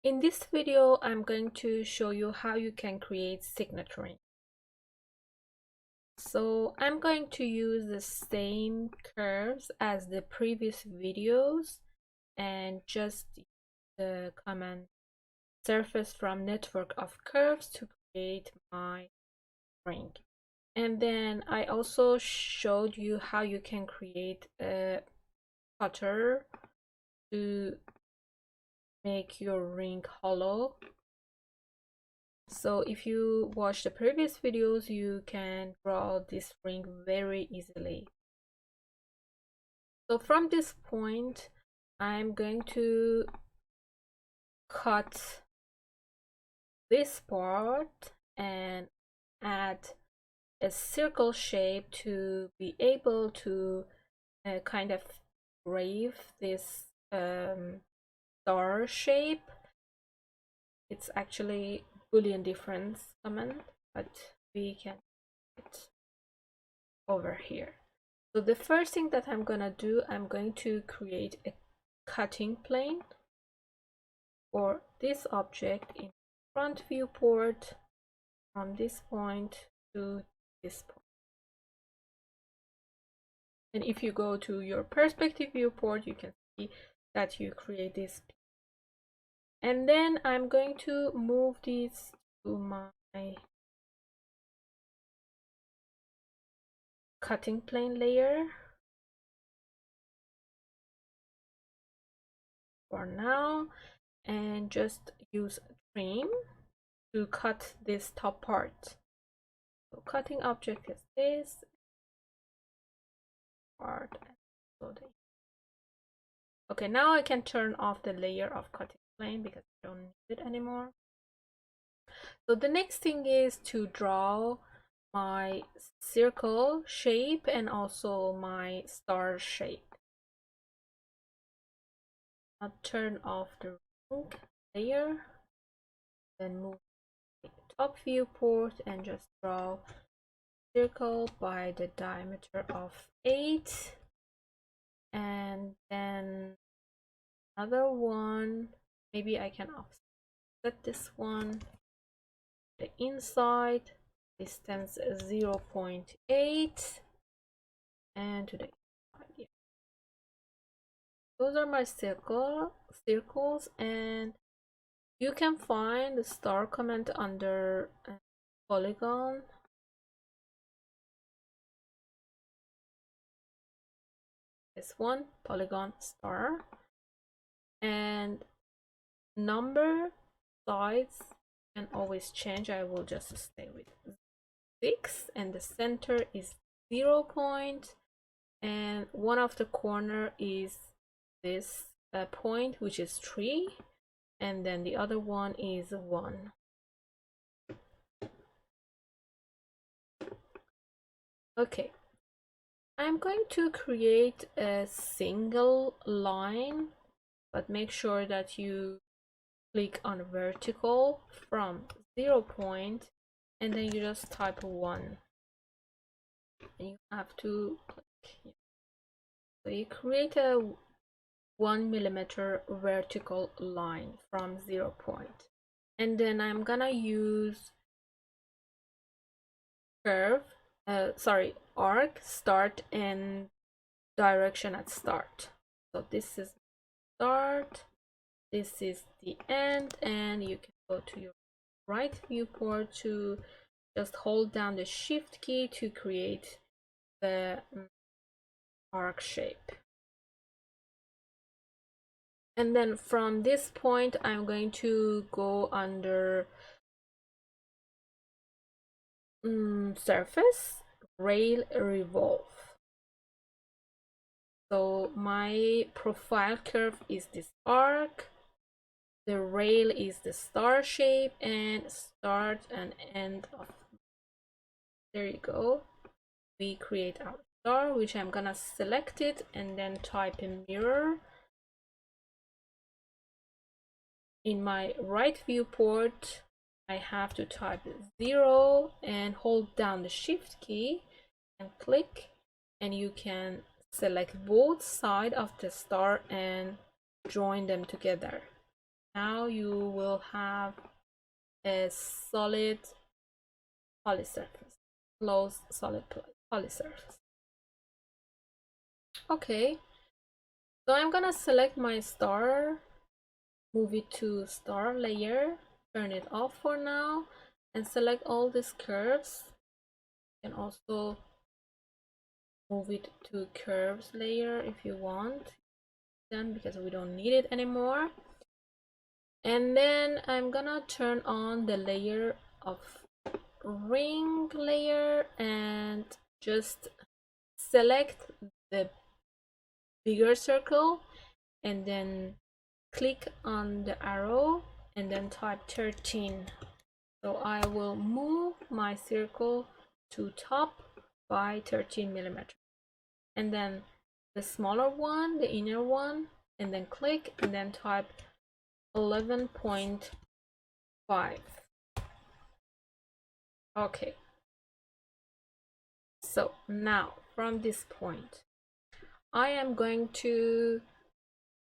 In this video, I'm going to show you how you can create signet ring. So I'm going to use the same curves as the previous videos and just use the command surface from network of curves to create my ring. And then I also showed you how you can create a cutter to make your ring hollow. So if you watch the previous videos, you can draw this ring very easily. So from this point, I'm going to cut this part and add a circle shape to be able to kind of grave this star shape. It's actually Boolean difference command, but we can put it over here. So the first thing that I'm gonna do, I'm going to create a cutting plane for this object in front viewport from this point to this point. And if you go to your perspective viewport, you can see that you create this. And then I'm going to move this to my cutting plane layer for now, and just use trim to cut this top part. So cutting object is this part. Okay, now I can turn off the layer of cutting plane because I don't need it anymore. So the next thing is to draw my circle shape and also my star shape. I'll turn off the ring layer, then move to the top viewport and just draw circle by the diameter of 8, and then another one. Maybe I can offset this one, the inside distance 0.8 and to the inside. Yeah. Those are my circles, and you can find the star comment under polygon. This one, polygon star, and number size can always change. I will just stay with 6, and the center is 0 point, and one of the corner is this point, which is 3, and then the other one is 1. Okay, I'm going to create a single line, but make sure that you click on vertical from 0 point, and then you just type 1, and you have to click here. So you create a 1 millimeter vertical line from 0 point, and then I'm gonna use curve arc start and direction at start. So this is start, this is the end, and you can go to your right viewport to just hold down the shift key to create the arc shape. And then from this point, I'm going to go under surface, rail, revolve. So my profile curve is this arc, the rail is the star shape, and start and end of. There you go. We create our star, which I'm gonna select it and then type in mirror. In my right viewport, I have to type 0 and hold down the shift key and click, and you can select both sides of the star and join them together. now you will have a solid poly surface, closed solid poly surface. Okay, so I'm gonna select my star, move it to star layer, turn it off for now, and select all these curves. You can also move it to curves layer if you want, then, because we don't need it anymore. And then I'm gonna turn on the layer of ring layer and just select the bigger circle and then click on the arrow and then type 13. So I will move my circle to top by 13 millimeters, and then the smaller one, the inner one, and then click and then type 11.5. Okay, so now from this point I am going to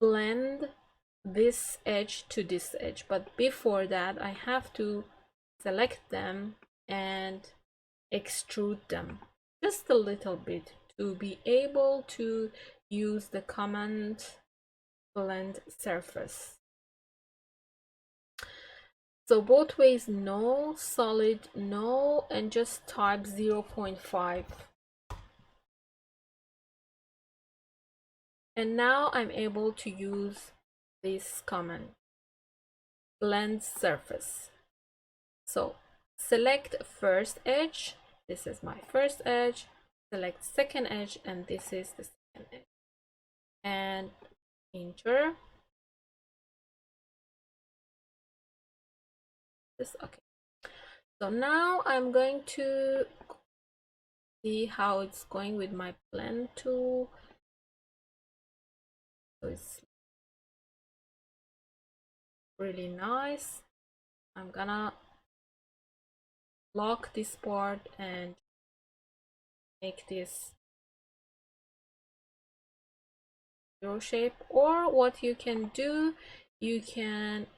blend this edge to this edge, but before that I have to select them and extrude them just a little bit to be able to use the command blend surface. So both ways no, solid no, and just type 0.5. And now I'm able to use this command blend surface. So select first edge, this is my first edge, select second edge, and this is the second edge, and enter this. Okay, so now I'm going to see how it's going with my blend tool. So it's really nice. I'm gonna lock this part and make this zero shape, or what you can do, you can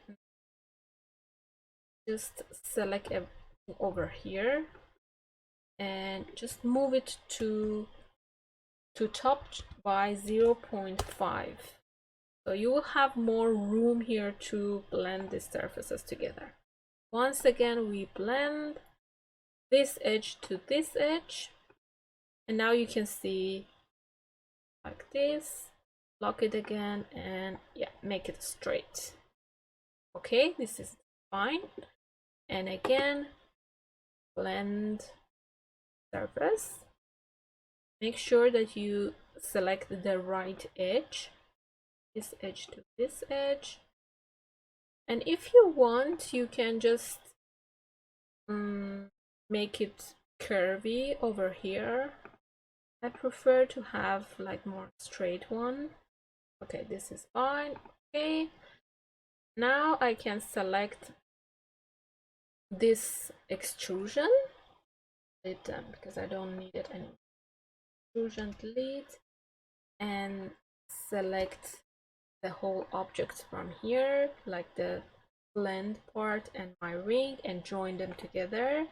just select everything over here and just move it to top by 0.5. So you will have more room here to blend the surfaces together. Once again, we blend this edge to this edge, and now you can see like this. Lock it again and yeah, make it straight. Okay, this is fine. And again, blend surface. Make sure that you select the right edge, this edge to this edge. And if you want, you can just make it curvy over here. I prefer to have like more straight one. Okay, this is fine. Okay, now I can select this extrusion, delete them because I don't need it anymore. Extrusion, delete, and select the whole object from here, like the blend part and my ring, and join them together.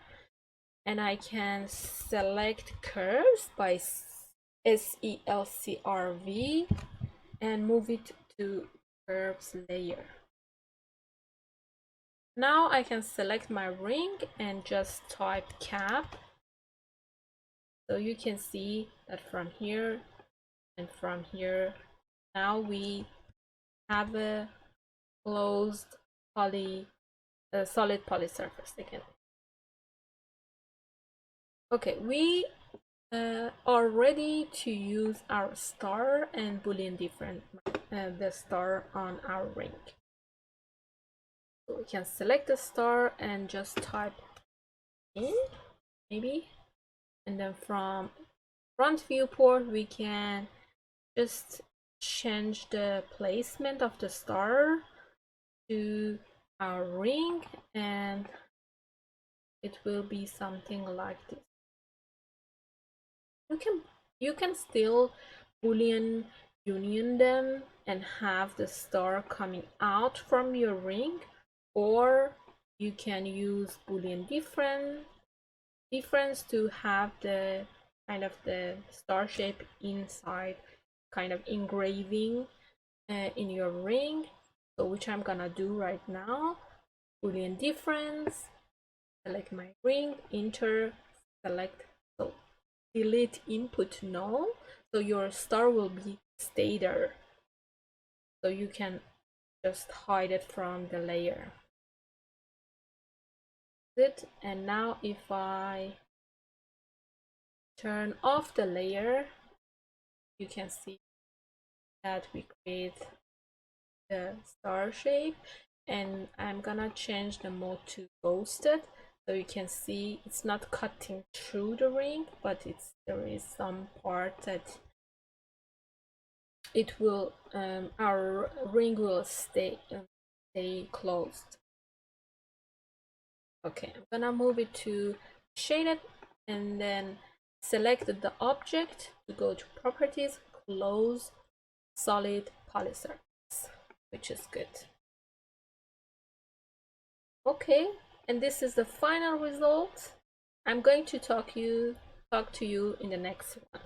And I can select curves by SELCRV and move it to curves layer. Now I can select my ring and just type cap. So you can see that from here and from here, now we have a closed solid poly surface again. Okay, we are ready to use our star and boolean different the star on our ring. So we can select the star and just type in, maybe, and then from front viewport we can just change the placement of the star to our ring, and it will be something like this. You can still boolean union them and have the star coming out from your ring, or you can use Boolean difference to have the kind of the star shape inside, kind of engraving in your ring. So which I'm gonna do right now. Boolean difference, select my ring, enter, select, so delete input null, so your star will stay there, so you can just hide it from the layer. And now if I turn off the layer, you can see that we create the star shape, and I'm gonna change the mode to ghosted, so you can see it's not cutting through the ring, but there is some part that it will our ring will stay closed. Okay, I'm gonna move it to shaded, and then select the object to go to properties, close, solid polysurface, which is good. Okay, and this is the final result. I'm going to talk to you in the next one.